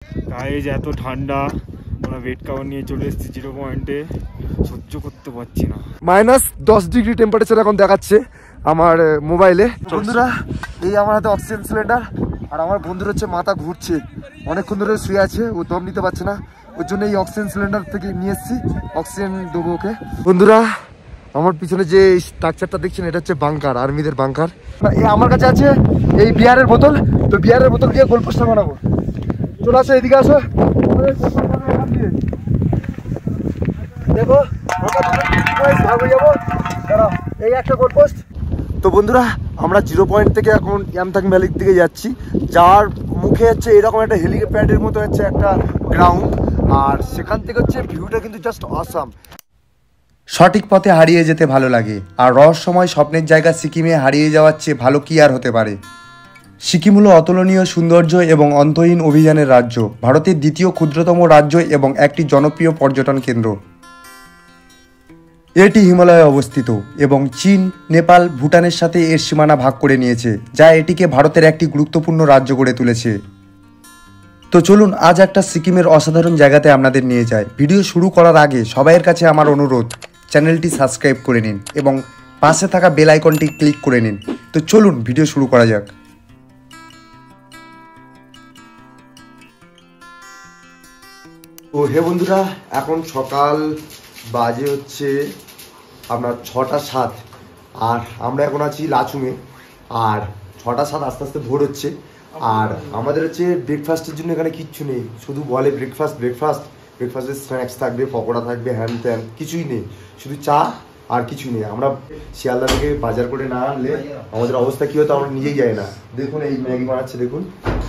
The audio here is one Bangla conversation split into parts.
গায়ে যে এত ঠান্ডা, আমরা ওয়েট কাভার নিয়ে চলে এসেছি 0 পয়েন্টে, সহ্য করতে পারছি না। -10 ডিগ্রি টেম্পারেচার এখন দেখাচ্ছে আমার মোবাইলে। বন্ধুরা এই আমার হাতে অক্সিজেন সিলিন্ডার, আর আমার বন্ধুর হচ্ছে মাথা ঘুরছে, অনেকক্ষণ ধরে শুয়ে আছে, ও দম নিতে পারছে না, ওর জন্য এই অক্সিজেন সিলিন্ডার থেকে নিয়ে এসেছি, অক্সিজেন দেবো ওকে। বন্ধুরা আমার পিছনে যে স্ট্রাকচারটা দেখছেন এটা হচ্ছে বাংকার, আর্মিদের বাংকার। আমার কাছে আছে এই বিয়ারের বোতল, তো বিয়ারের বোতল দিয়ে গোলপোস্টার বানাবো। চলে আসো এদিকে আসো, দেখো এই একটা গোলপোস্ট। তো বন্ধুরা আমরা 0 পয়েন্ট থেকে এখন ইয়ামথাং ভ্যালির দিকে যাচ্ছি, যার মুখে হচ্ছে এরকম একটা হেলিপ্যাডের মতো হচ্ছে একটা গ্রাউন্ড, আর সেখান থেকে হচ্ছে ভিউটা কিন্তু জাস্ট অসাম। সঠিক পথে হারিয়ে যেতে ভালো লাগে, আর রহস্যময় স্বপ্নের জায়গা সিকিমে হারিয়ে যাওয়ার চেয়ে ভালো কি আর হতে পারে। সিকিম হলো অতুলনীয় সৌন্দর্য এবং অন্তহীন অভিযানের রাজ্য, ভারতের দ্বিতীয় ক্ষুদ্রতম রাজ্য এবং একটি জনপ্রিয় পর্যটন কেন্দ্র। এটি হিমালয়ে অবস্থিত এবং চীন, নেপাল, ভুটানের সাথে এর সীমানা ভাগ করে নিয়েছে, যা এটিকে ভারতের একটি গুরুত্বপূর্ণ রাজ্য করে তুলেছে। তো চলুন আজ একটা সিকিমের অসাধারণ জায়গাতে আপনাদের নিয়ে যায়। ভিডিও শুরু করার আগে সবাইয়ের কাছে আমার অনুরোধ, চ্যানেলটি সাবস্ক্রাইব করে নিন এবং পাশে থাকা বেল আইকনটি ক্লিক করে নিন। তো চলুন ভিডিও শুরু করা যাক। তো হে বন্ধুরা, এখন সকাল বাজে হচ্ছে আপনার 6টা 7, আর আমরা এখন আছি লাচুংয়ে, আর 6টা 7 আস্তে আস্তে ভোর হচ্ছে। আর আমাদের হচ্ছে ব্রেকফাস্টের জন্য এখানে কিচ্ছু নেই, শুধু বলে ব্রেকফাস্টের স্ন্যাক্স থাকবে, পকোড়া থাকবে, হ্যান ত্যান, কিছুই নেই, শুধু চা আর কিছুই নেই। আমরা শিয়ালদা থেকে বাজার করে না আনলে আমাদের অবস্থা কী হতো আমরা নিজেই যাই না। দেখুন এই ম্যাগি বানাচ্ছে, দেখুন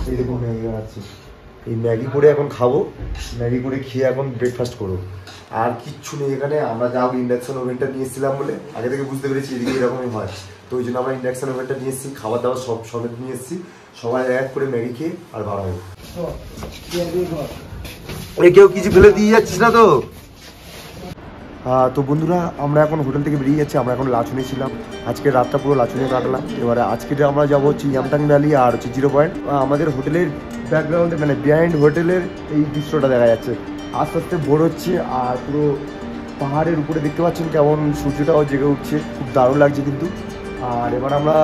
এই দেখুন ম্যাগি বানাচ্ছে, এই ম্যাগি করে এখন খাবো, ম্যাগি করে খেয়ে এখন ব্রেকফাস্ট করবো, আর কিচ্ছু নেই এখানে। আমরা যাও ইন্ডাকশন ওভেনটা নিয়ে এসেছিলাম বলে আগে থেকে বুঝতে পেরেছি এদিকে এরকমই হয়, তো ওই জন্য আমরা ইন্ডাকশন ওভেনটা নিয়ে এসেছি, খাবার দাবার সব সমেত নিয়ে এসেছি, সবাই এক করে ম্যাগি খেয়ে আর ভাড়া হবে। কেউ কিছু ফেলে দিয়ে যাচ্ছিস না তো? তো বন্ধুরা আমরা এখন হোটেল থেকে বেরিয়ে যাচ্ছি, আমরা এখন লাচুনে ছিলাম, আজকে রাতটা পুরো লাচুনে কাটলাম। এবারে আজকে আমরা যাবো হচ্ছে ইয়ামথাং ভ্যালি আর হচ্ছে 0 পয়েন্ট। আমাদের হোটেলের ব্যাকগ্রাউন্ডে মানে বিহাইন্ড হোটেলের এই দৃশ্যটা দেখা যাচ্ছে, আস্তে আস্তে ভোর হচ্ছে, আর পুরো পাহাড়ের উপরে দেখতে পাচ্ছেন কেমন সূর্যটাও জেগে উঠছে, খুব দারুণ লাগছে কিন্তু। আর এবার আমরা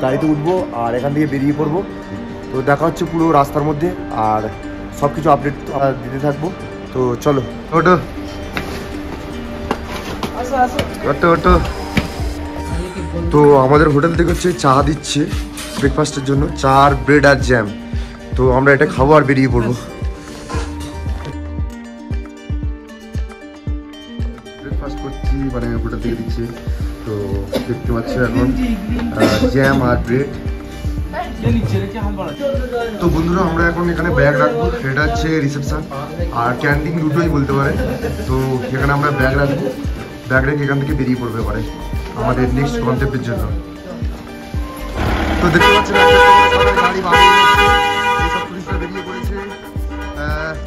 গাড়িতে উঠবো আর এখান থেকে বেরিয়ে পড়বো, তো দেখা হচ্ছে পুরো রাস্তার মধ্যে, আর সব কিছু আপডেট দিতে থাকবো। তো চলো ওটো ওটো ওটো। তো আমাদের হোটেল থেকে হচ্ছে চা দিচ্ছে ব্রেকফাস্টের জন্য, চা আর ব্রেড আর জ্যাম, তো আমরা এটা খাবো আর বেরিয়ে পড়বো। ব্রেকফাস্ট করছি মানে হোটেল থেকে দিচ্ছে, তো দেখতে পাচ্ছি এখন জ্যাম আর ব্রেড। তো বন্ধুরা আমরা এখন এখানে ব্যাগ রাখবো, এটা হচ্ছে রিসেপশন আর ক্যান্টিন দুটোই বলতে পারে, তো এখানে আমরা ব্যাগ রাখবো, ব্যাগ রেখে এখান থেকে বেরিয়ে পড়বে পারে আমাদের নেক্সট গন্তব্যের জন্য। তো দেখতে পাচ্ছেন গাড়ি সব টুরিস্টরা বেরিয়ে পড়েছে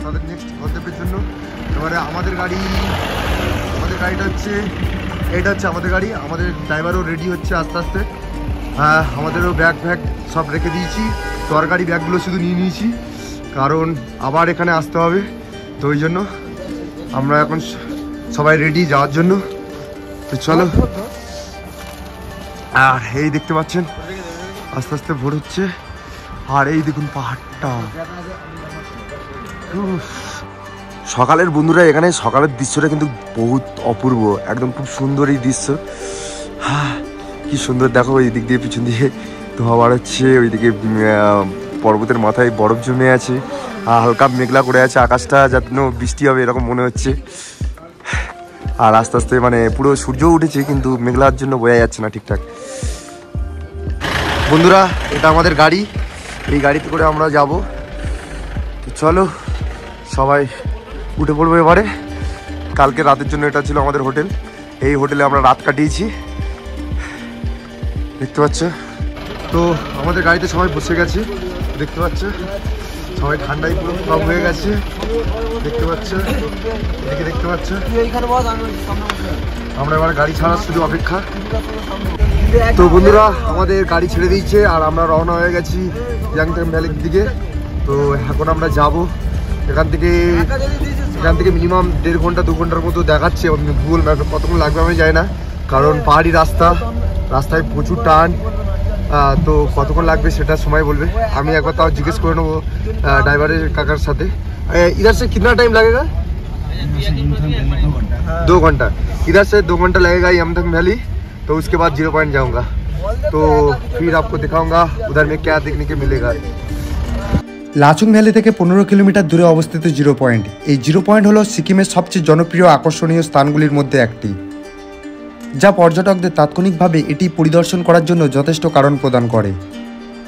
তাদের নেক্সট গন্তব্যের জন্য। এবারে আমাদের গাড়িটা হচ্ছে, এটা হচ্ছে আমাদের গাড়ি, আমাদের ড্রাইভারও রেডি হচ্ছে আস্তে আস্তে। আমাদেরও ব্যাগ সব রেখে দিয়েছি, তরকারি ব্যাগগুলো শুধু নিয়ে নিয়েছি, কারণ আবার এখানে আসতে হবে, তো ওই জন্য আমরা এখন সবাই রেডি যাওয়ার জন্য। তো চলো, আর এই দেখতে পাচ্ছেন আস্তে আস্তে ভোর হচ্ছে, আর এই দেখুন পাহাড়টা। সকালের বন্ধুরা এখানে সকালের দৃশ্যটা কিন্তু বহুত অপূর্ব, একদম খুব সুন্দর এই দৃশ্য। কি সুন্দর দেখো, ওই দিক দিয়ে পিছন দিয়ে ধোঁয়া বার হচ্ছে, ওইদিকে পর্বতের মাথায় বরফ জমে আছে, হালকা মেঘলা করে আছে আকাশটা, যেন বৃষ্টি হবে এরকম মনে হচ্ছে। আর আস্তে আস্তে মানে পুরো সূর্য উঠেছে কিন্তু মেঘলার জন্য বোঝা যাচ্ছে না ঠিকঠাক। বন্ধুরা এটা আমাদের গাড়ি, এই গাড়িতে করে আমরা যাব, তো চলো সবাই উঠে পড়বো এবারে। কালকে রাতের জন্য এটা ছিল আমাদের হোটেল, এই হোটেলে আমরা রাত কাটিয়েছি দেখতে পাচ্ছ। তো আমাদের গাড়িতে সবাই বসে গেছে দেখতে পাচ্ছ, সবাই ঠান্ডায় পুরো কম হয়ে গেছে দেখতে পাচ্ছ, এদিকে দেখতে পাচ্ছ। আমরা এবার গাড়ি ছাড়ার শুধু অপেক্ষা। তো বন্ধুরা আমাদের গাড়ি ছেড়ে দিয়েছে আর আমরা রওনা হয়ে গেছি ইয়ামথাং ভ্যালির দিকে। তো এখন আমরা যাব এখান থেকে মিনিমাম 1.5 ঘন্টা 2 ঘন্টার মতো দেখাচ্ছে গুগল ম্যাপে। কতক্ষণ লাগবে আমি জানি না, কারণ পাহাড়ি রাস্তায় প্রচুর টান। তো কতক্ষণ লাগবে সেটা সময় বলবে। আমি একবার তাও জিজ্ঞেস করে নেবো ड्राइवर काकर साथे। इधर से कितना टाइम लगेगा? 2 घंटा। इधर से 2 घंटा लगेगा यमथंग वैली, तो उसके बाद 0 पॉइंट जाऊंगा, तो फिर आपको दिखाऊंगा उधर में क्या देखने के मिलेगा। লাচুং ভ্যালি থেকে 15 কিলোমিটার দূরে অবস্থিত 0 পয়েন্ট। এই 0 পয়েন্ট হলো সিকিমের সবচেয়ে জনপ্রিয় আকর্ষণীয় স্থানগুলির মধ্যে একটি, যা পর্যটকদের তাৎক্ষণিকভাবে এটি পরিদর্শন করার জন্য যথেষ্ট কারণ প্রদান করে।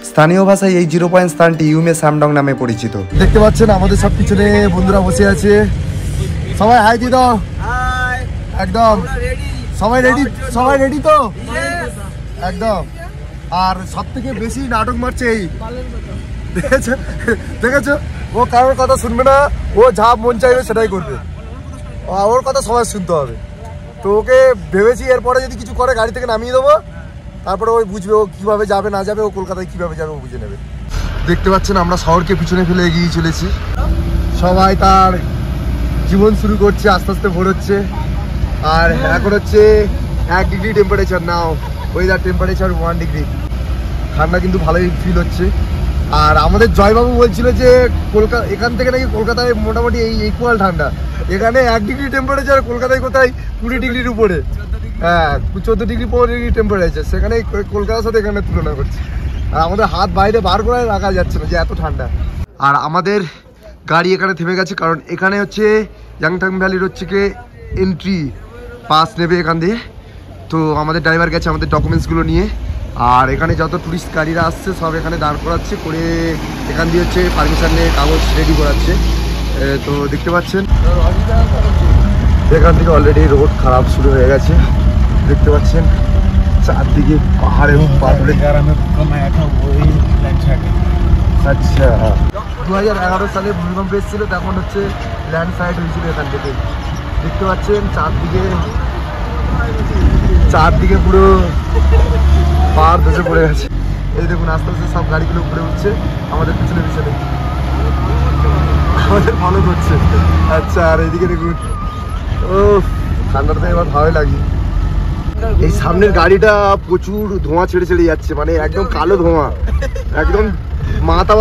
স্থানীয় ভাষায় এই 0 পয়েন্ট স্থানটি ইউমে সামডং নামে পরিচিত। দেখতে পাচ্ছেন আমাদের সব পিছনে বন্ধুরা বসে আছে, সবাই হাই দি দাও। একদম সবাই রেডি তো একদম। আর সব থেকে বেশি নাটক মারছে এই, দেখেছো ও কারোর কথা শুনবে না, ও যা মন চাইবে সেটাই করবে, ওর কথা সবাই শুনতে হবে। তো ওকে ভেবেছি এরপরে যদি কিছু করে গাড়ি থেকে নামিয়ে দেবো, তারপরে ওই বুঝবে ও কীভাবে যাবে না যাবে, ও কলকাতায় কীভাবে যাবে ও বুঝে নেবে। দেখতে পাচ্ছেন আমরা শহরকে পিছনে ফেলে এগিয়ে চলেছি, সবাই তার জীবন শুরু করছে, আস্তে আস্তে ভোর হচ্ছে। আর এখন হচ্ছে 1 ডিগ্রি টেম্পারেচার, নাও ওয়েদার টেম্পারেচার 1 ডিগ্রি। ঠান্ডা কিন্তু ভালোই ফিল হচ্ছে। আর আমাদের জয়বাবু বলছিল যে এখান থেকে নাকি কলকাতায় মোটামুটি এই ইকুয়াল ঠান্ডা, এখানে 1 ডিগ্রি টেম্পারেচার, কলকাতায় কোথায় 20 ডিগ্রির উপরে, হ্যাঁ 14 ডিগ্রি 15 ডিগ্রি টেম্পারেচার, সেখানে কলকাতার সাথে এখানে তুলনা করছে। আর আমাদের হাত বাইরে বার করে রাখা যাচ্ছে না যে এত ঠান্ডা। আর আমাদের গাড়ি এখানে থেমে গেছে, কারণ এখানে হচ্ছে ইয়াংথাং ভ্যালির হচ্ছে কি এন্ট্রি পাস নেবে এখান দিয়ে। তো আমাদের ড্রাইভার গেছে আমাদের ডকুমেন্টসগুলো নিয়ে, আর এখানে যত টুরিস্ট গাড়িরা আসছে সব এখানে দাঁড় করাচ্ছে, করে এখান দিয়ে হচ্ছে পারমিশন নিয়ে কাগজ রেডি করাচ্ছে। তো দেখতে পাচ্ছেন এখান থেকে অলরেডি রোড খারাপ শুরু হয়ে গেছে, দেখতে পাচ্ছেন চারদিকে পাহাড়ে পাথরে। আচ্ছা 2011 সালে ভূমিকম্প এসেছিল, তখন হচ্ছে ল্যান্ডস্লাইড হয়েছিল এখান থেকে। দেখতে পাচ্ছেন চারদিকে পুরো পাহাড় ধসে পড়ে গেছে। এই দেখুন আস্তে আস্তে সব গাড়িগুলো উপরে উঠছে আমাদের পিছনে আমাদের ফলো করছে। আচ্ছা আর এইদিকে দেখুন, ও ঠান্ডাটা এবার ভালোই লাগে। এই সামনের গাড়িটা প্রচুর ধোঁয়া ছেড়ে যাচ্ছে, মানে একদম কালো ধোঁয়া, একদম মাথা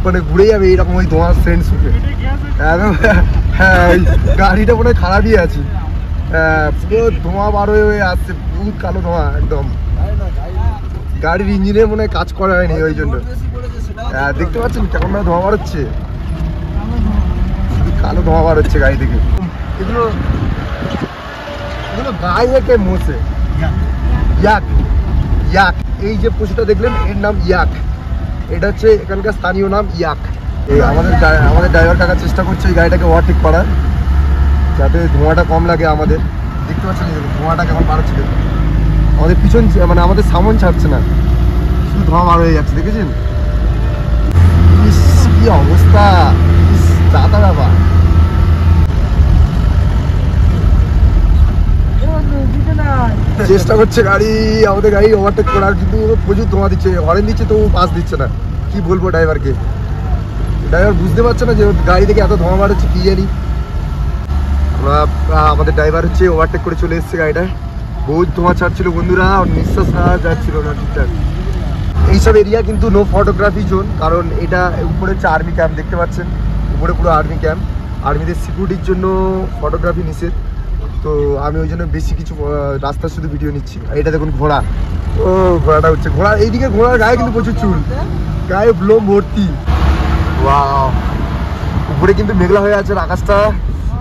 মানে ঘুরে যাবে এইরকম ওই ধোঁয়ার সেন্ট শুনে একদম। হ্যাঁ গাড়িটা মনে হয় খারাপই আছে, পুরো ধোঁয়া বার হয়ে আসছে, বহুত কালো ধোঁয়া একদম। গাড়ির ইঞ্জিনে মনে হয় কাজ করা হয়নি ওই জন্য। দেখতে পাচ্ছেন কেমন ধোঁয়া বার হচ্ছে, কালো ধোঁয়া বার হচ্ছে গাড়ি থেকে। এগুলো গায়ে কে মোছে ইয়াক, এই যে পশুটা দেখলেন এর নাম ইয়াক, এটা হচ্ছে এখানকার স্থানীয় নাম ইয়াক। এই আমাদের ড্রাইভার কাকার চেষ্টা করছে এই গাড়িটাকে ওভারটেক করার, যাতে ধোঁয়াটা কম লাগে আমাদের। দেখতে পাচ্ছেন ধোঁয়াটা কেমন বার হচ্ছে, আমাদের পিছন মানে আমাদের সামন ছাড়ছে না, শুধু ধোঁয়া বার হয়ে যাচ্ছে, দেখেছেন কি অবস্থা, দাদা বাবা। চেষ্টা করছে আমাদের গাড়ি ওভারটেক করার, কিন্তু প্রচুর ধোঁয়া দিচ্ছে, হরেন দিচ্ছে তো পাস দিচ্ছে না। কি বলবো ড্রাইভারকে, ড্রাইভার বুঝতে পারছে না যে গাড়ি থেকে এত ধোঁয়া বার হচ্ছে, কি জানি। আমাদের ড্রাইভার হচ্ছে ওভারটেক করে চলে এসেছে গাড়িটায়, বহুত ধোঁয়া ছাড়ছিল বন্ধুরা, নিঃশ্বাস নেওয়া যাচ্ছিল না ঠিকঠাক। এইসব এরিয়া কিন্তু নো ফটোগ্রাফি জোন, কারণ এটা উপরে হচ্ছে আর্মি ক্যাম্প, দেখতে পাচ্ছেন উপরে পুরো আর্মি ক্যাম্প, আর্মিদের সিকিউরিটির জন্য ফটোগ্রাফি নিষেধ। তো আমি ওই জন্য বেশি কিছু রাস্তার শুধু ভিডিও নিচ্ছি। এটা দেখুন ঘোড়া, ও ঘোড়াটা হচ্ছে ঘোড়া, এইদিকে ঘোড়ার গায়ে কিন্তু প্রচুর চুল, গায়ে ব্লোম ভর্তি। ওয়াও, উপরে কিন্তু মেঘলা হয়ে আছে আকাশটা,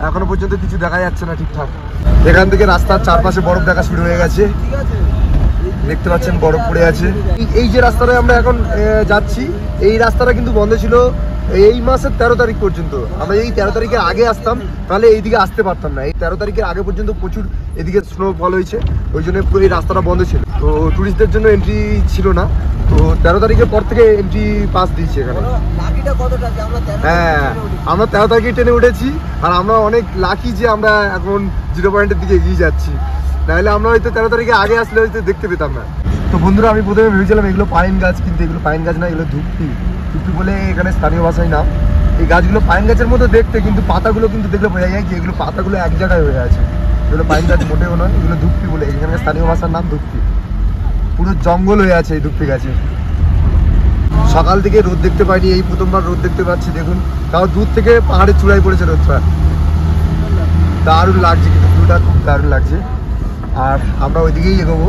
এখনো পর্যন্ত কিছু দেখা যাচ্ছে না ঠিকঠাক। এখান থেকে রাস্তার চারপাশে বরফ দেখা শুরু হয়ে গেছে, দেখতে পাচ্ছেন বরফ পড়ে আছে। এই যে রাস্তাটায় আমরা এখন যাচ্ছি, এই রাস্তাটা কিন্তু বন্ধ ছিল এই মাসের 13 তারিখ পর্যন্ত। আমরা এই 13 তারিখের আগে আসতাম তাহলে এইদিকে আসতে পারতাম না। এই 13 তারিখের আগে পর্যন্ত প্রচুর এদিকে স্নোফল হয়েছে, ওই জন্য পুরো এই রাস্তাটা বন্ধ ছিল, তো টুরিস্টদের জন্য এন্ট্রি ছিল না। তো 13 তারিখের পর থেকে এন্ট্রি পাস দিয়েছে এখানে। হ্যাঁ আমরা 13 তারিখে ট্রেনে উঠেছি, আর আমরা অনেক লাকি যে আমরা এখন 0 পয়েন্টের দিকে এগিয়ে যাচ্ছি, নাহলে আমরা হয়তো 13 তারিখে আগে আসলে হয়তো দেখতে পেতাম না। তো বন্ধুরা আমি প্রথমে ভেবেছিলাম এগুলো পাইন গাছ, কিন্তু এগুলো পাইন গাছ না, এগুলো ধূপটি। ধুপি বলে এখানে স্থানীয় ভাষায় নাম। এই গাছগুলো পাইন গাছের মতো দেখতে, কিন্তু পাতাগুলো কিন্তু দেখলে বোঝা যায় যে এগুলো পাতাগুলো এক জায়গায় হয়ে আছে। এগুলো পাইন গাছ মোটেও নয়, এগুলো ধুপি বলে, এখানকার স্থানীয় ভাষার নাম ধুপি। পুরো জঙ্গল হয়ে আছে এই ধুপি গাছে। সকাল থেকে রোদ দেখতে পাইনি, এই প্রথমবার রোদ দেখতে পাচ্ছি। দেখুন, তাও দূর থেকে পাহাড়ের চূড়ায় পড়েছে রোদটা, দারুণ লাগছে, কিন্তু ভিউটা খুব দারুণ লাগছে। আর আমরা ওইদিকেই এগোবো।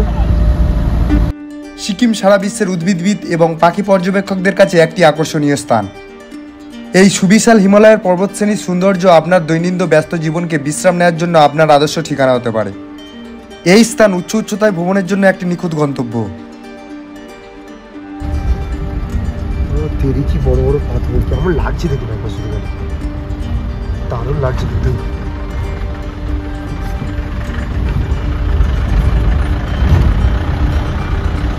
সিকিম সারা বিশ্বের উদ্ভিদবিদ এবং পাখি পর্যবেক্ষকদের কাছে একটি আকর্ষণীয় স্থান। এই সুবিশাল হিমালয়ের পর্বতশ্রেণীর সৌন্দর্য আপনার দৈনন্দিন ব্যস্ত জীবনকে বিশ্রাম নেওয়ার জন্য আপনার আদর্শ ঠিকানা হতে পারে। এই স্থান উচ্চ উচ্চতায় ভ্রমণের জন্য একটি নিখুঁত গন্তব্য। কি বড় বড় পাথর, কেমন লাগছে দেখুন একবার শুরু করে, দারুণ লাগছে কিন্তু।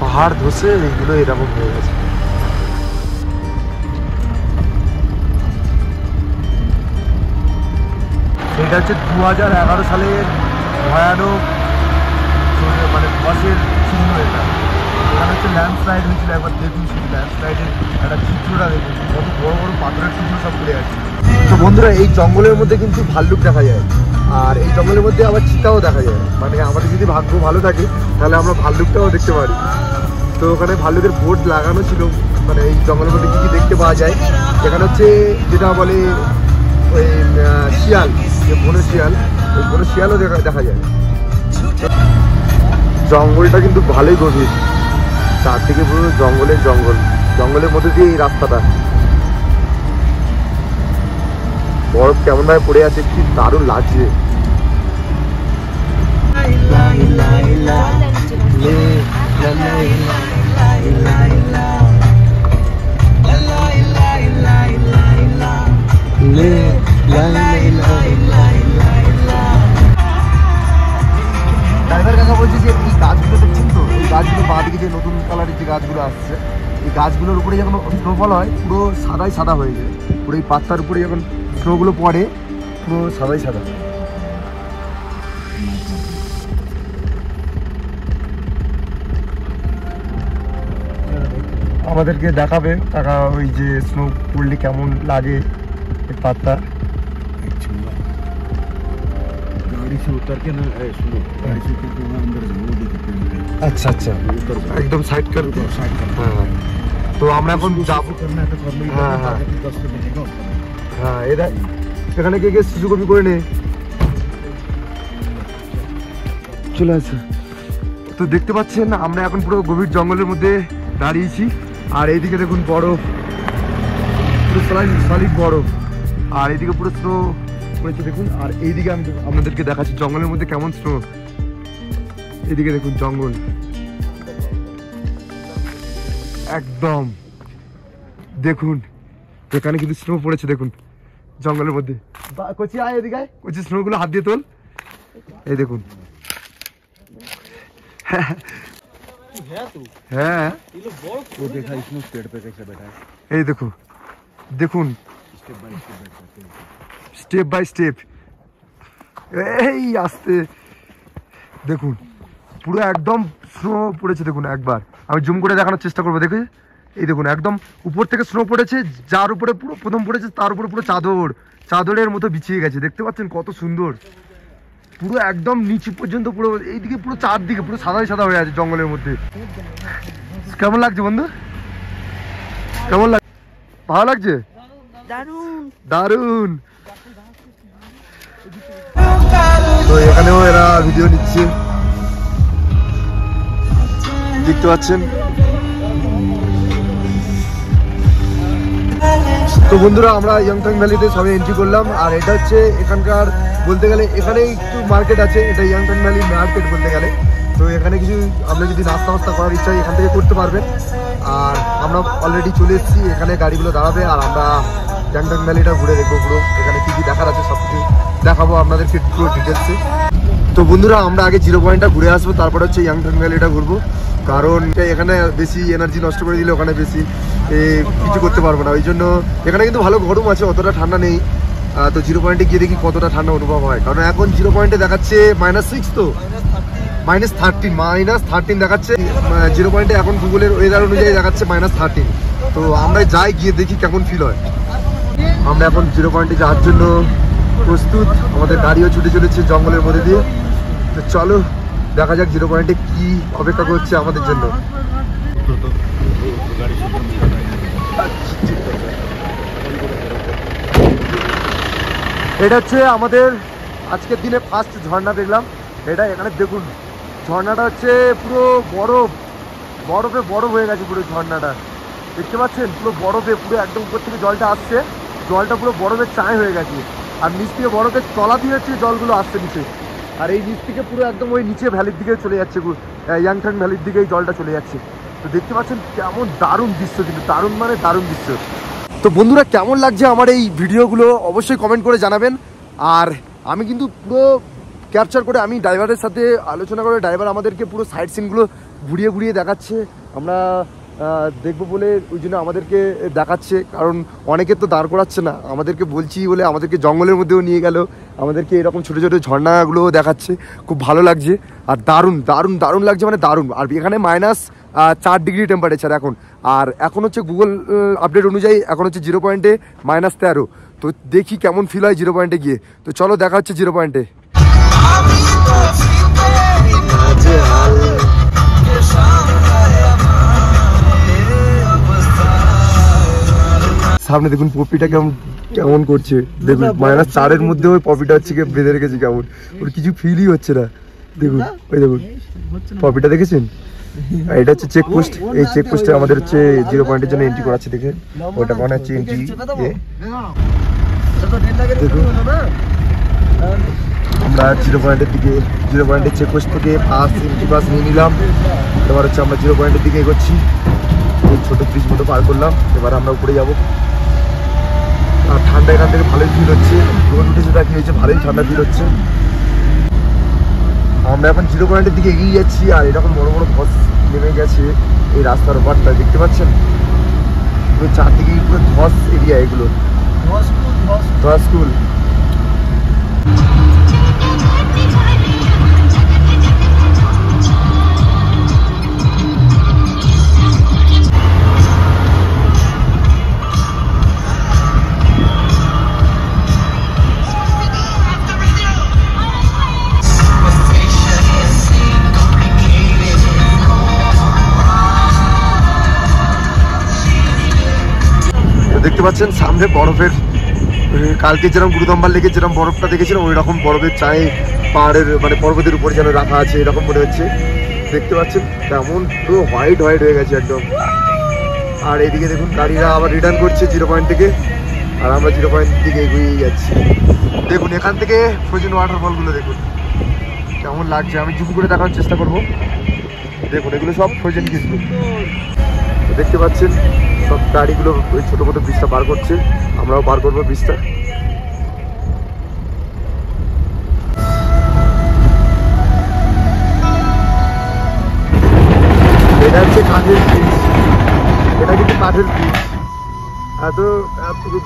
পাহাড় ধসে এইগুলো এরকম হয়ে গেছে। এটা হচ্ছে 2011 সালের ভয়ানক মানে ধসের চিহ্ন। এটা এখানে হচ্ছে ল্যান্ডস্লাইড হয়েছিল, একবার দেখুন শুধু ল্যান্ডস্লাইডের একটা চিত্রটা দেখুন, কত বড় বড় পাথরের চিহ্ন সব পড়ে আছে। তো বন্ধুরা, এই জঙ্গলের মধ্যে কিন্তু ভাল্লুক দেখা যায়, আর এই জঙ্গলের মধ্যে আবার চিতাও দেখা যায়। মানে আমাদের যদি ভাগ্য ভালো থাকে তাহলে আমরা ভাল্লুকটাও দেখতে পারি। তো ওখানে ভাল্লুকের বোর্ড লাগানো ছিল, মানে এই জঙ্গলের মধ্যে কী কী দেখতে পাওয়া যায়। এখানে হচ্ছে যেটা বলে ওই শিয়াল, যে বনের শিয়াল, ওই বনের শিয়ালও দেখা যায়। জঙ্গলটা কিন্তু ভালোই গভীর, চারদিকে পুরো জঙ্গলের জঙ্গল, জঙ্গলের মধ্যে দিয়ে এই রাস্তাটা। বরফ কেমন ভাবে পড়ে আছে, কি দারুণ লাগছে। ড্রাইভার কাকা বলছে যে এই গাছগুলো দেখছেন তো, এই গাছগুলো বাঁদিকে যে নতুন কালারের যে গাছগুলো আসছে, এই গাছগুলোর উপরে যখন স্নোফল হয় পুরো সাদাই সাদা হয়ে যায়। পুরো এই পাতার উপরে যখন স্নোগুলো পড়ে পুরো সাদাই সাদা। আমাদেরকে দেখাবে কাকা ওই যে স্নো পড়লে কেমন লাগে এই পাতা। আচ্ছা আচ্ছা, একদম সাইড কর। হ্যাঁ, তো আমরা এখন যাবো। হ্যাঁ হ্যাঁ হ্যাঁ, এরা এখানে কে কে শিশু কপি করে নে চলে আসে। তো দেখতে পাচ্ছেন আমরা এখন পুরো গভীর জঙ্গলের মধ্যে দাঁড়িয়েছি, আর এইদিকে দেখুন বরফ, পুরো সলিড বরফ, আর এইদিকে পুরো স্নো পড়েছে দেখুন। আর এইদিকে আমি আপনাদেরকে দেখাচ্ছি জঙ্গলের মধ্যে কেমন স্নো। এদিকে দেখুন জঙ্গল একদম, দেখুন এখানে কিন্তু স্নো পড়েছে দেখুন জঙ্গলের মধ্যে। কচি আয় এদিকে, কচি স্নো গুলো হাত দিয়ে তোল। এই দেখুন, হ্যাঁ এই দেখো, দেখুন স্টেপ বাই স্টেপ, এই আস্তে দেখুন পুরো একদম স্নো পড়েছে দেখুন। একবার আমি জুম করে দেখানোর চেষ্টা করবো। দেখে এই দেখুন একদম উপর থেকে স্নো পড়েছে, যার উপরে পুরো প্রথম পড়েছে তার উপরে পুরো চাদরের মতো বিছিয়ে গেছে। দেখতে পাচ্ছেন কত সুন্দর, পুরো একদম নিচু পর্যন্ত, পুরো এইদিকে পুরো চারদিকে পুরো সাদাই সাদা হয়ে আছে জঙ্গলের মধ্যে। কেমন লাগছে বন্ধু, কেমন লাগছে? ভালো লাগছে, দারুণ। তো এখানেও এরা ভিডিও নিচ্ছে, দেখতে পাচ্ছেন। তো বন্ধুরা, আমরা ইয়াংথাং ভ্যালিতে সবে এন্ট্রি করলাম, আর এটা হচ্ছে এখানকার বলতে গেলে এখানে একটু মার্কেট আছে, এটা ইয়াংথাং ভ্যালি মার্কেট বলতে গেলে। তো এখানে কিছু আমরা যদি নাস্তা ফাস্তা করার ইচ্ছা এখান থেকে করতে পারবেন। আর আমরা অলরেডি চলে এসেছি, এখানে গাড়িগুলো দাঁড়াবে, আর আমরা ইয়াংথাং ভ্যালিটা ঘুরে দেখবো পুরো। এখানে কী কী দেখার আছে সব কিছু দেখাবো আপনাদেরকে পুরো ডিটেলসে। তো বন্ধুরা, আমরা আগে 0 পয়েন্টটা ঘুরে আসবো, তারপরে হচ্ছে ইয়াংথাং ভ্যালিটা ঘুরবো, কারণ এখানে বেশি এনার্জি নষ্ট করে দিলে ওখানে বেশি কিছু করতে পারবো না। ওই জন্য এখানে কিন্তু ভালো গরম আছে, অতটা ঠান্ডা নেই। তো 0 পয়েন্টে গিয়ে দেখি কতটা ঠান্ডা অনুভব হয়, কারণ এখন 0 পয়েন্টে দেখাচ্ছে -6, তো -13 দেখাচ্ছে 0 পয়েন্টে। এখন গুগলের ওয়েদার অনুযায়ী দেখাচ্ছে -13। তো আমরা যাই, গিয়ে দেখি কেমন ফিল হয়। আমরা এখন 0 পয়েন্টে যাওয়ার জন্য প্রস্তুত, আমাদের গাড়িও ছুটে চলেছে জঙ্গলের মধ্যে দিয়ে। তো চলো দেখা যাক 0 পয়েন্টে কি অপেক্ষা করছে আমাদের জন্য। এটা হচ্ছে আমাদের আজকের দিনে ফার্স্ট ঝর্ণা দেখলাম। এটা এখানে দেখুন, ঝর্ণাটা হচ্ছে পুরো বরফে হয়ে গেছে পুরো ঝর্ণাটা, দেখতে পাচ্ছেন? পুরো বরফে, পুরো একদম উপর থেকে জলটা আসছে, জলটা পুরো বরফের চায় হয়ে গেছে। আর নিচ থেকে বরফের তলা দিয়ে হচ্ছে জলগুলো আসছে নিচে, আর এই নিচ থেকে পুরো একদম ওই নিচে ভ্যালির দিকে চলে যাচ্ছে, ইয়াংথাং ভ্যালির দিকে এই জলটা চলে যাচ্ছে। তো দেখতে পাচ্ছেন কেমন দারুণ দৃশ্য, কিন্তু দারুণ মানে দারুণ দৃশ্য। তো বন্ধুরা, কেমন লাগছে আমার এই ভিডিওগুলো অবশ্যই কমেন্ট করে জানাবেন। আর আমি কিন্তু পুরো ক্যাপচার করে, আমি ড্রাইভারের সাথে আলোচনা করে, ড্রাইভার আমাদেরকে পুরো সাইড সিনগুলো ঘুরিয়ে দেখাচ্ছে, আমরা দেখবো বলে ওই জন্য আমাদেরকে দেখাচ্ছে। কারণ অনেকে তো দাঁড় করাচ্ছে না, আমাদেরকে বলছি বলে আমাদেরকে জঙ্গলের মধ্যেও নিয়ে গেল, আমাদেরকে এরকম ছোটো ছোটো ঝর্ণাগুলোও দেখাচ্ছে। খুব ভালো লাগছে আর দারুণ লাগছে, মানে দারুণ। আর এখানে -4 ডিগ্রি টেম্পারেচার এখন, আর এখন হচ্ছে গুগল আপডেট অনুযায়ী এখন হচ্ছে 0 পয়েন্টে -13। তো দেখি কেমন ফিল হয় 0 পয়েন্টে গিয়ে। তো চলো দেখা হচ্ছে 0 পয়েন্টে। সামনে দেখুন পপিটা কেমন করছে, দেখুন -4 মধ্যে ওই পপিটা হচ্ছে বেঁধে রেখেছে, কেমন ওর কিছু ফিলই হচ্ছে না। দেখুন ওই দেখুন পপিটা দেখেছেন? এটা হচ্ছে চেকপোস্ট, এই চেকপোস্টে আমাদের হচ্ছে 0 পয়েন্টের জন্য এন্ট্রি করাচ্ছে। দেখে ওটা মনে হচ্ছে এন্ট্রি। দেখুন আমরা 0 পয়েন্টের চেকপোস্ট থেকে এন্ট্রি পাস নিয়ে নিলাম। এবার হচ্ছে আমরা 0 পয়েন্টের দিকে এগোচ্ছি। এই ছোটো ব্রিজ মতো পার করলাম, এবার আমরা উপরে যাবো। আর ঠান্ডা এখান থেকে ভালোই ফিল হচ্ছে, রোদ উঠেছে তা কি হয়েছে, ভালোই ঠান্ডা ফিল হচ্ছে। আমরা এখন 0 পয়েন্টের দিকে এগিয়ে যাচ্ছি, আর এরকম বড় ধস নেমে গেছে এই রাস্তার ওপরটা, দেখতে পাচ্ছেন? পুরো চারদিকে পুরো ধস এরিয়া, এগুলো ধসকুল। দেখতে পাচ্ছেন সামনে বরফের, কালকে যেরকম গুরুদম্বার লেগে যেরকম বরফটা দেখেছিলাম ওই রকম বরফের চায়ে পাহাড়ের মানে পর্বতের উপরে যেন রাখা আছে, এরকম মনে হচ্ছে। দেখতে পাচ্ছেন কেমন পুরো হোয়াইট হয়ে গেছে একদম। আর এইদিকে দেখুন গাড়িরা আবার রিটার্ন করছে 0 পয়েন্ট থেকে, আর আমরা 0 পয়েন্ট দিকে এগিয়ে যাচ্ছি। দেখুন এখান থেকে ফ্রোজেন ওয়াটারফলগুলো দেখুন কেমন লাগছে, আমি জুম করে দেখানোর চেষ্টা করব। দেখুন এগুলো সব ফ্রোজেন কিন্তু দেখতে পাচ্ছেন, সব গাড়িগুলো ওই ছোটো মতো ব্রিজটা পার করছে, আমরাও পার করবো ব্রিজটা। এটা হচ্ছে কাঠের ব্রিজ, এটা কিন্তু কাঠের ব্রিজ।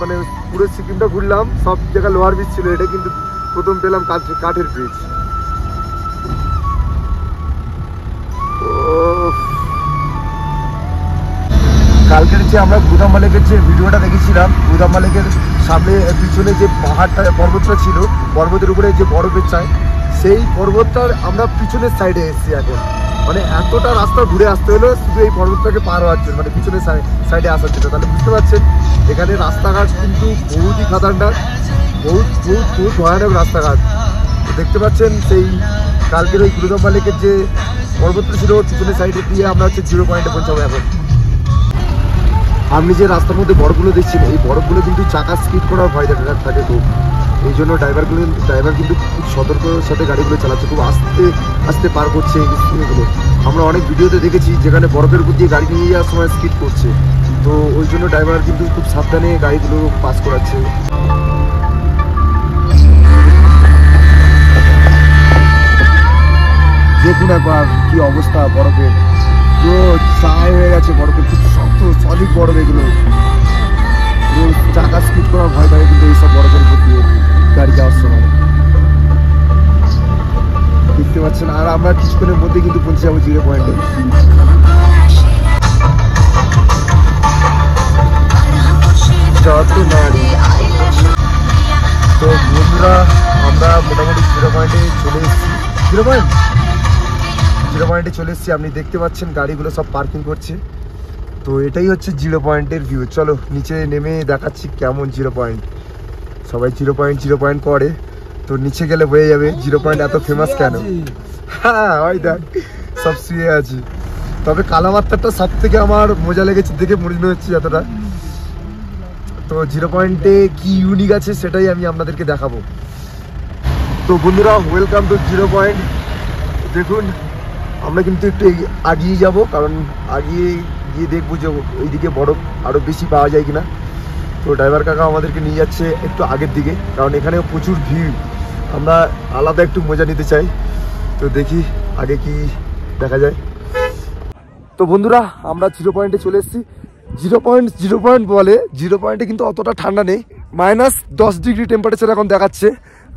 মানে পুরো সিকিমটা ঘুরলাম, সব জায়গায় লোহার ব্রিজ ছিল, এটা কিন্তু প্রথম পেলাম কাঠের ব্রিজ। কালকের যে আমরা গুদাম্বা লেকের যে ভিডিওটা দেখেছিলাম, গুদাম্বা লেকের সামনে পিছনে যে পাহাড়টা পর্বতটা ছিল, পর্বতের উপরে যে বরফের চাই, সেই পর্বতটার আমরা পিছনের সাইডে এসেছি এখন। মানে এতটা রাস্তা ঘুরে আসতে হলো শুধু এই পর্বতটাকে পার হওয়ার জন্য, মানে পিছনের সাইডে আসার জন্য। তাহলে বুঝতে পারছেন এখানে রাস্তাঘাট কিন্তু বহুতই খাতারনাক, বহুত ভয়ানক রাস্তাঘাট। দেখতে পাচ্ছেন সেই কালকের ওই গুরুদম্বা লেকের যে পর্বতটা ছিল পিছনের সাইডে দিয়ে আমরা হচ্ছে 0 পয়েন্টে পৌঁছাবো এখন। আপনি যে রাস্তার মধ্যে বরফগুলো দেখছেন, এই বরফগুলো কিন্তু চাকা স্কিড করার ভয় থাকে খুব, এই জন্য ড্রাইভার কিন্তু খুব সতর্কতার সাথে গাড়িগুলো চালাচ্ছে, খুব আস্তে পার করছে এই স্কিডগুলো। আমরা অনেক ভিডিওতে দেখেছি যেখানে বরফের উপর দিয়ে গাড়ি নিয়ে যাওয়ার সময় স্কিড করছে, তো ওই জন্য ড্রাইভার কিন্তু খুব সাবধানে গাড়িগুলো পাস করাচ্ছে। দেখুন একবার কি অবস্থা বরফের, পুরো ছাই হয়ে গেছে বরফের, খুব শক্ত সলিড বরফ এগুলো, চাকা স্কিড করার ভয় থাকে কিন্তু এইসব বরফের উপর দিয়ে গাড়ি যাওয়ার সময়, দেখতে পাচ্ছেন। আর আমরা কিছুক্ষণের মধ্যে কিন্তু পৌঁছে যাবো 0 পয়েন্টে। যত নারী। তো বন্ধুরা আমরা মোটামুটি 0 পয়েন্টে চলে এসেছি। 0 পয়েন্টে চলে এসেছি। আপনি দেখতে পাচ্ছেন গাড়িগুলো সব পার্কিং করছে। তো এটাই হচ্ছে 0 পয়েন্টের ভিউ। চলো নিচে নেমে দেখাচ্ছি কেমন 0 পয়েন্ট। সবাই 0 পয়েন্ট করে, তো নিচে গেলে হয়ে যাবে 0 পয়েন্ট এত ফেমাস কেন। হ্যাঁ ওই দেখ সব শুয়ে আছি। তবে কালামাত্রাটা সব থেকে আমার মজা লেগেছে দেখে মনে হচ্ছে এতটা। তো 0 পয়েন্টে কি ইউনিক আছে সেটাই আমি আপনাদেরকে দেখাবো। তো বন্ধুরা ওয়েলকাম টু 0 পয়েন্ট। দেখুন আমরা কিন্তু একটু আগিয়ে যাব, কারণ আগিয়ে গিয়ে দেখবো যে ওইদিকে বরফ আরও বেশি পাওয়া যায় কিনা। তো ড্রাইভার কাকা আমাদেরকে নিয়ে যাচ্ছে একটু আগের দিকে, কারণ এখানে প্রচুর ভিড়, আমরা আলাদা একটু মজা নিতে চাই। তো দেখি আগে কি দেখা যায়। তো বন্ধুরা আমরা 0 পয়েন্টে চলে এসেছি। 0 পয়েন্ট বলে, 0 পয়েন্টে কিন্তু অতটা ঠান্ডা নেই। -10 ডিগ্রি টেম্পারেচার এখন দেখাচ্ছে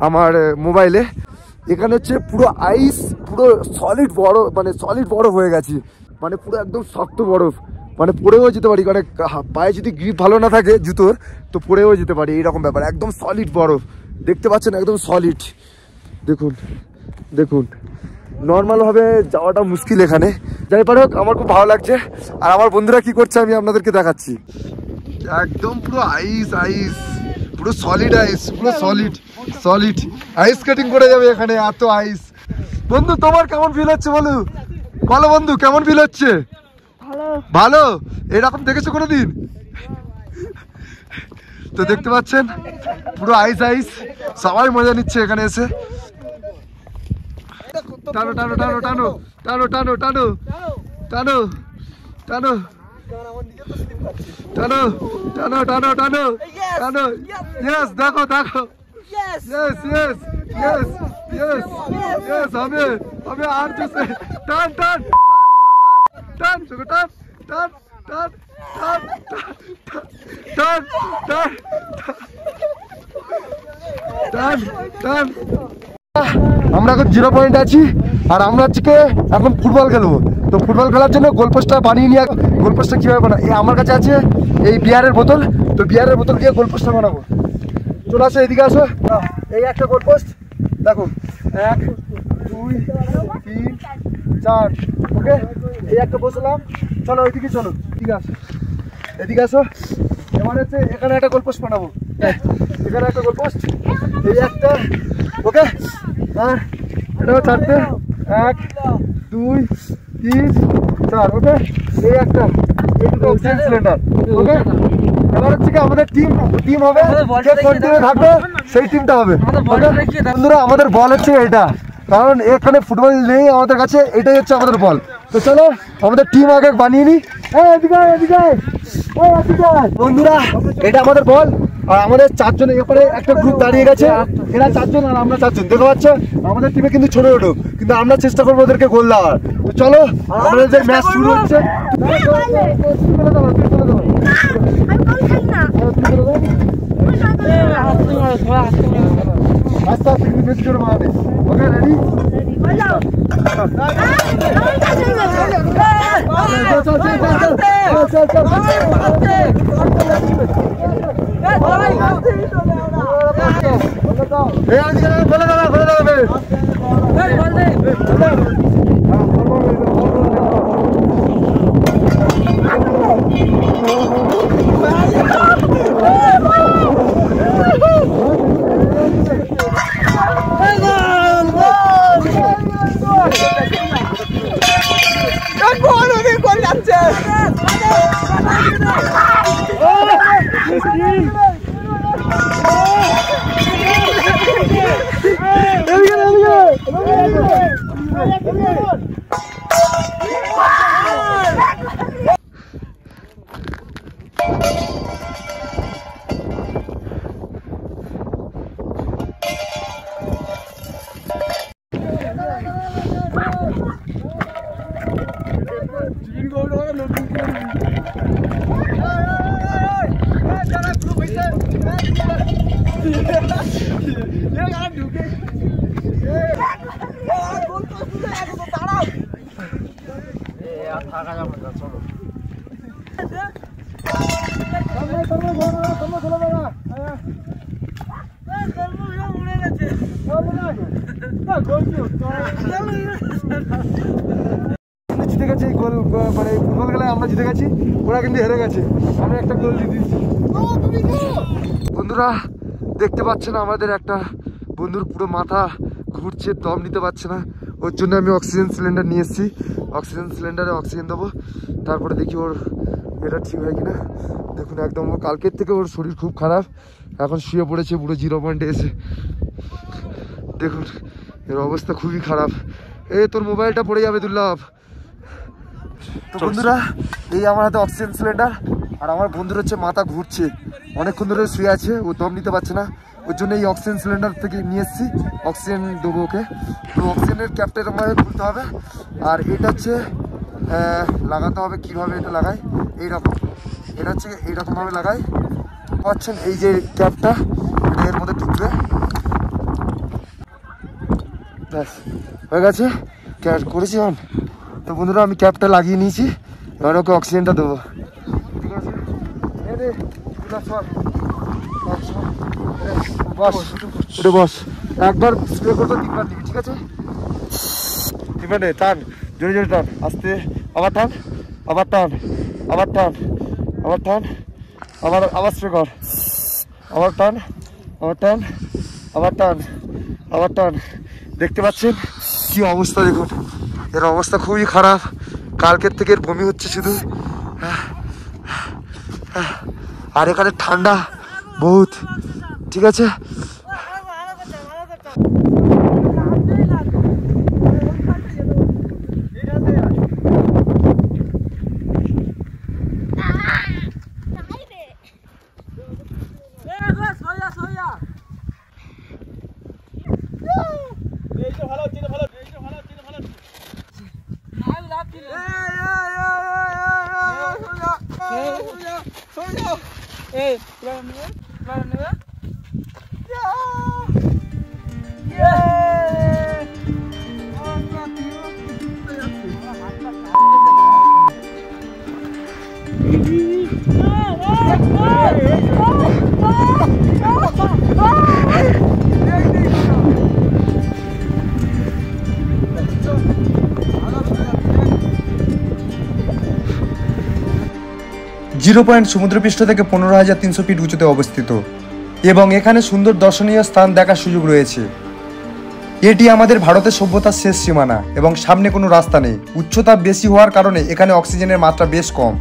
আমার মোবাইলে। এখানে হচ্ছে পুরো আইস, পুরো সলিড বরফ হয়ে গেছে, মানে পুরো একদম শক্ত বরফ, মানে পড়েও যেতে পারি, কারণ পায়ে যদি গ্রিপ ভালো না থাকে জুতোর তো পড়েও যেতে পারি, এইরকম ব্যাপার। একদম সলিড বরফ দেখতে পাচ্ছেন, একদম সলিড। দেখুন নর্মাল ভাবে যাওয়াটা মুশকিল এখানে। যাই পারে হোক আমার খুব ভালো লাগছে। আর আমার বন্ধুরা কি করছে আমি আপনাদেরকে দেখাচ্ছি। একদম পুরো আইস, পুরো সলিড আইস, পুরো সলিড আইস স্কেটিং করে যাবে এখানে, এত আইস। বন্ধু তোমার কেমন ফিল হচ্ছে বলো বন্ধু, কেমন ফিল হচ্ছে? ভালো। এরকম দেখেছো কোনোদিন? তো দেখতে পাচ্ছেন পুরো আইস, সবাই মজা নিচ্ছে এখানে এসে। টানো টানো টানো টানো টানো টানো টানো টানো টানো টানো টানো টানো টানো টানো। ইয়েস দেখো ইয়েস হবে আর জোসে টান টান টান চোখে টান টান টান টান টান টান টান টান। আমরা এখন 0 পয়েন্টে আছি, আর আমরা আজকে এখন ফুটবল খেলবো। তো ফুটবল খেলার জন্য গোলপোস্টটা বানিয়ে নিয়ে, গোলপোস্টটা কীভাবে বানাবো এই আমার কাছে আছে এই বিয়ারের বোতল। তো বিয়ারের বোতল দিয়ে গোলপোস্টটা বানাবো। চলে আসো এদিকে আসো। এই একটা গোলপোস্ট দেখুন, 1 2 3 4। ওকে এই একটা বসলাম। চলো ওইদিকে চলো, ঠিক আছে এদিকে আসো। এবার হচ্ছে এখানে একটা গোলপোস্ট বানাবো, এখানে একটা গোলপোস্ট, এই একটা। ওকে হ্যাঁ এটা 4টে, 1 2 3 4। ওকে এই একটা, এই দুটো অক্সিজেন সিলিন্ডার। ওকে এবার হচ্ছে কি আমাদের টিম হবে, যে কন্টিনিউ থাকবে সেই টিমটা হবে। বন্ধুরা আমাদের বল হচ্ছে এটা, কারণ এখানে ফুটবল নেই আমাদের কাছে, এটাই হচ্ছে আমাদের বল। তো চলো আমাদের টিম আগে বানিয়ে নিই। বন্ধুরা এটা আমাদের বল, আর আমাদের 4 জন এরপরে একটা গ্রুপ দাঁড়িয়ে গেছে, এরা 4 জন আর আমরা 4 জন। দেখতে পাচ্ছ আমাদের টিমে কিন্তু ছোট ছোট, কিন্তু আমরা চেষ্টা করবো ওদেরকে গোল দেওয়ার। তো চলো আমাদের যে ম্যাচ শুরু হচ্ছে। আস্তে আস্তে কিন্তু বেশি জোরে মারবে। Okay ready? থাকা যাবে না, চলো। জিতে গেছে এই গোল, মানে ফুটবল খেলায় আমরা জিতে গেছি, ওরা কিন্তু হেরে গেছে। আমরা একটা গোল দিয়ে দিয়েছি। বন্ধুরা দেখতে পাচ্ছেন আমাদের একটা বন্ধুর পুরো মাথা ঘুরছে, দম নিতে পারছে না, ওর জন্য আমি অক্সিজেন সিলিন্ডার নিয়ে এসেছি। অক্সিজেন সিলিন্ডারে অক্সিজেন দেবো, তারপরে দেখি ওর এটা ঠিক হয় কিনা। দেখুন একদম ওর কালকের থেকে ওর শরীর খুব খারাপ, এখন শুয়ে পড়েছে পুরো 0 পয়েন্টে এসে। দেখুন এর অবস্থা খুবই খারাপ। এই তোর মোবাইলটা পড়ে যাবে দুর্লভ। তো বন্ধুরা এই আমার হাতে অক্সিজেন সিলিন্ডার, আর আমার বন্ধুর হচ্ছে মাথা ঘুরছে, অনেকক্ষণ ধরে শুয়ে আছে, ও দম নিতে পারছে না, ওর জন্য এই অক্সিজেন সিলিন্ডার থেকে নিয়ে এসেছি, অক্সিজেন দেবো ওকে। তো অক্সিজেনের ক্যাপটা এরকমভাবে খুলতে হবে, আর এটা হচ্ছে লাগাতে হবে। কীভাবে এটা লাগাই? এইরকম, এটা হচ্ছে এইরকমভাবে লাগাই, পাচ্ছেন এই যে ক্যাপটা, এটা এর মধ্যে ঢুকবে, ব্যাস হয়ে গেছে। ক্যাপ করেছি অন। তো বন্ধুরা আমি ক্যাপটা লাগিয়ে নিয়েছি, এবার ওকে অক্সিজেনটা দেবো, ঠিক আছে? বস উঠে বস, একবার স্প্রে করবো, 3বার দিবি, ঠিক আছে? 3বার নে, টান জোরে জোরে টান, আস্তে, আবার টান, আবার টান, আবার টান, আবার টান, আবার স্প্রে কর, আবার টান, আবার টান, আবার টান, আবার টান। দেখতে পাচ্ছেন কি অবস্থা? দেখুন এর অবস্থা খুবই খারাপ, কালকের থেকে এর বমি হচ্ছে শুধু। আর এখানে ঠান্ডা বহুত, ঠিক আছে? জিরো পয়েন্ট সমুদ্রপৃষ্ঠ থেকে 15,300 ফিট উঁচুতে অবস্থিত এবং এখানে সুন্দর দর্শনীয় স্থান দেখার সুযোগ রয়েছে। এটি আমাদের ভারতের সভ্যতার শেষ সীমানা এবং সামনে কোনো রাস্তা নেই। উচ্চতা বেশি হওয়ার কারণে এখানে অক্সিজেনের মাত্রা বেশ কম।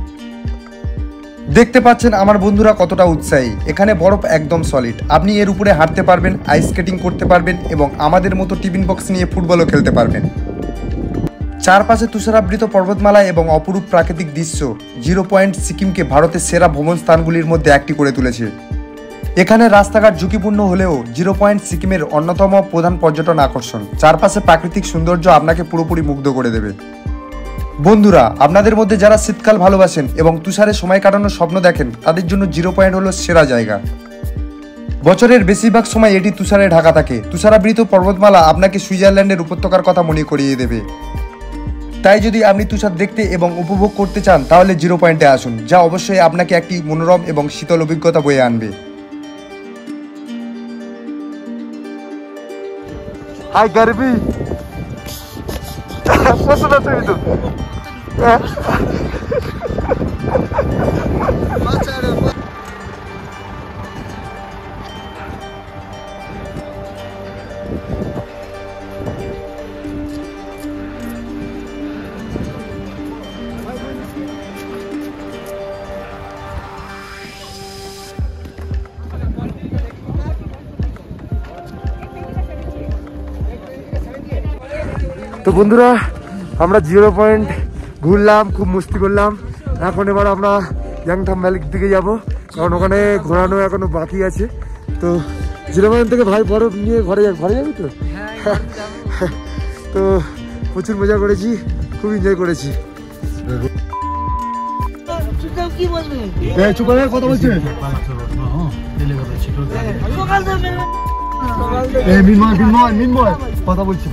দেখতে পাচ্ছেন আমার বন্ধুরা কতটা উৎসাহী। এখানে বরফ একদম সলিড, আপনি এর উপরে হাঁটতে পারবেন, আইস স্কেটিং করতে পারবেন এবং আমাদের মতো টিফিন বক্স নিয়ে ফুটবলও খেলতে পারবেন। চারপাশে তুষারাবৃত পর্বতমালা এবং অপরূপ প্রাকৃতিক দৃশ্য জিরো পয়েন্ট সিকিমকে ভারতের সেরা ভ্রমণ স্থানগুলির মধ্যে একটি করে তুলেছে। এখানে রাস্তাঘাট ঝুঁকিপূর্ণ হলেও জিরো পয়েন্ট সিকিমের অন্যতম প্রধান পর্যটন আকর্ষণ। চারপাশে প্রাকৃতিক সৌন্দর্য আপনাকে পুরোপুরি মুগ্ধ করে দেবে। বন্ধুরা আপনাদের মধ্যে যারা শীতকাল ভালোবাসেন এবং তুষারে সময় কাটানোর স্বপ্ন দেখেন, তাদের জন্য জিরো পয়েন্ট হলো সেরা জায়গা। বছরের বেশিরভাগ সময় এটি তুষারে ঢাকা থাকে। তুষারাবৃত পর্বতমালা আপনাকে সুইজারল্যান্ডের উপত্যকার কথা মনে করিয়ে দেবে। তাই যদি আপনি তুষার দেখতে এবং উপভোগ করতে চান তাহলে জিরো পয়েন্টে আসুন, যা অবশ্যই আপনাকে একটি মনোরম এবং শীতল অভিজ্ঞতা বয়ে আনবে। হাই গার্বি পছন্দ তুমি তো তো বন্ধুরা আমরা জিরো পয়েন্ট ঘুরলাম, খুব মস্তি করলাম। এখন এবার আমরা ইয়াংথাম ভ্যালির দিকে যাব, কারণ ওখানে ঘোরানো এখনো বাকি আছে। তো জিরো পয়েন্ট থেকে ভাই বরফ নিয়ে ঘরে যাবি তো? তো প্রচুর মজা করেছি, খুব এনজয় করেছি। কথা বলছে কথা বলছি।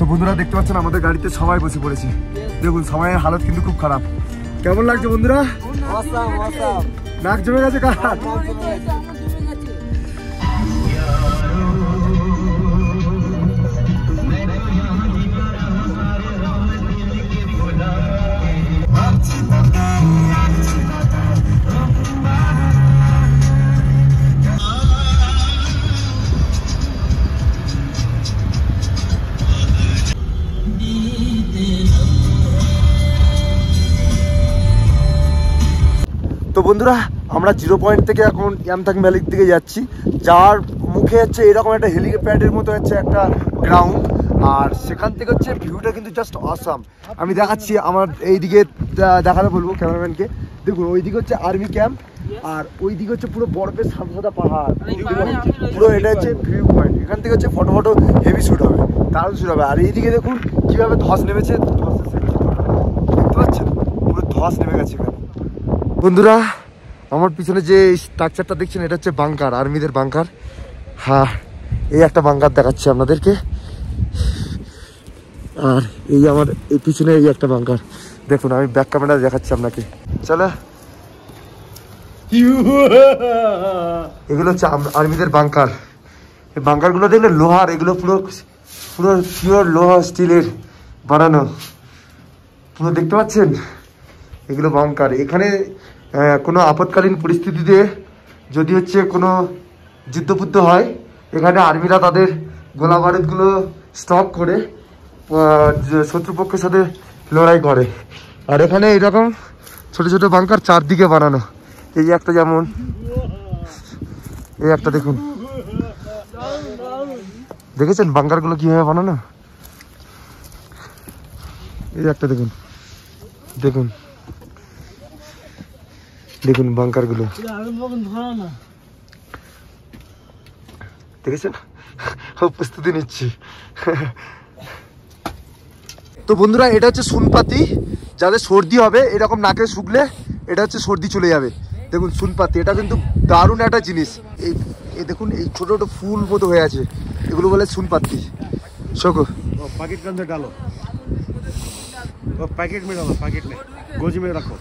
তো বন্ধুরা দেখতে পাচ্ছেন আমাদের গাড়িতে সবাই বসে পড়েছি। দেখুন সময়ের হালত কিন্তু খুব খারাপ। কেমন লাগছে বন্ধুরা? নাক জমে গেছে কার? তো বন্ধুরা, আমরা 0 পয়েন্ট থেকে এখন ইয়ামথাং ভ্যালির দিকে যাচ্ছি। যার মুখে হচ্ছে এরকম একটা হেলিপ্যাডের মতো হচ্ছে একটা গ্রাউন্ড, আর সেখান থেকে হচ্ছে ভিউটা কিন্তু জাস্ট অসাম। আমি দেখাচ্ছি, আমার এইদিকে দেখাতে বলবো ক্যামেরাম্যানকে। দেখুন, ওইদিকে হচ্ছে আর্মি ক্যাম্প, আর ওইদিকে হচ্ছে পুরো বরফের সাদা সাদা পাহাড়, পুরো এটা হচ্ছে ভিউ পয়েন্ট। এখান থেকে হচ্ছে ফটো হেভি শ্যুট হবে, দারুণ শ্যুট হবে। আর এইদিকে দেখুন কীভাবে ধস নেমেছে, দেখতে পাচ্ছেন পুরো ধস নেমে গেছে এখানে। বন্ধুরা, আমার পিছনে যে স্ট্রাকচারটা দেখছেন এটা হচ্ছে বাংকার, আর্মিদের বাংকার। হ্যাঁ, এই একটা বাংকার দেখাচ্ছি আপনাদেরকে। আর এই আমার এই পিছনে এই একটা বাংকার দেখুন, আমি ব্যাক ক্যামেরা দেখাচ্ছি আপনাকে। চলো, এগুলো হচ্ছে আর্মিদের বাংকার। এই বাংকারগুলো দেখলে লোহার, এগুলো পুরো পুরো পিওর লোহা স্টিলের বানানো, পুরো দেখতে পাচ্ছেন এগুলো বাংকার। এখানে কোনো আপৎকালীন পরিস্থিতিতে যদি হচ্ছে কোনো যুদ্ধযুদ্ধ হয়, এখানে আর্মিরা তাদের গোলা বারুদগুলো স্টক করে শত্রুপক্ষের সাথে লড়াই করে। আর এখানে এরকম ছোট ছোট বাংকার চারদিকে বানানো। এই একটা, যেমন এই একটা দেখুন, দেখেছেন বাংকারগুলো কিভাবে বানানো? এই একটা দেখুন, দেখুন দেখুন বাংকারগুলো দেখেছেন? প্রস্তুতি নিচ্ছি। তো বন্ধুরা, এটা হচ্ছে সুনপাতি। যাদের সর্দি হবে, এরকম নাকে শুকলে এটা হচ্ছে সর্দি চলে যাবে। দেখুন সুনপাতি, এটা কিন্তু দারুণ একটা জিনিস। এই দেখুন, এই ছোটো ছোটো ফুল মতো হয়ে আছে, এগুলো বলে সুনপাতি। শোকো पैकेट के अंदर डालो, पैकेट में डालो, पैकेट में गोजी में रखो।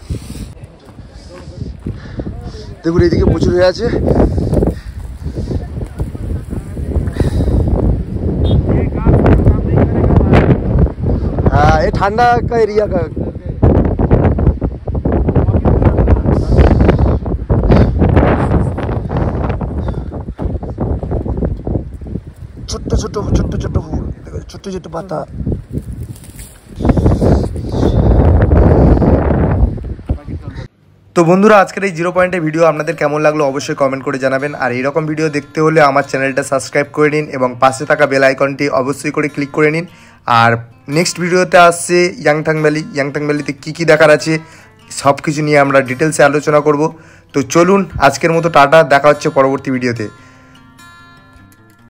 দেখুন এইদিকে প্রচুর হয়ে আছে। हाँ, ये ठंडा का एरिया का। छोटे छोटे फूल, छोटे छोटे पाता। তো বন্ধুরা, আজকের এই 0 পয়েন্টের ভিডিও আপনাদের কেমন লাগলো অবশ্যই কমেন্ট করে জানাবেন। আর এইরকম ভিডিও দেখতে হলে আমার চ্যানেলটা সাবস্ক্রাইব করে নিন এবং পাশে থাকা বেল আইকনটি অবশ্যই করে ক্লিক করে নিন। আর নেক্সট ভিডিওতে আসছে ইয়াংথাং ভ্যালি। ইয়াংথাং ভ্যালিতে কী কী দেখার আছে সব কিছু নিয়ে আমরা ডিটেলসে আলোচনা করব। তো চলুন, আজকের মতো টাটা, দেখা হচ্ছে পরবর্তী ভিডিওতে।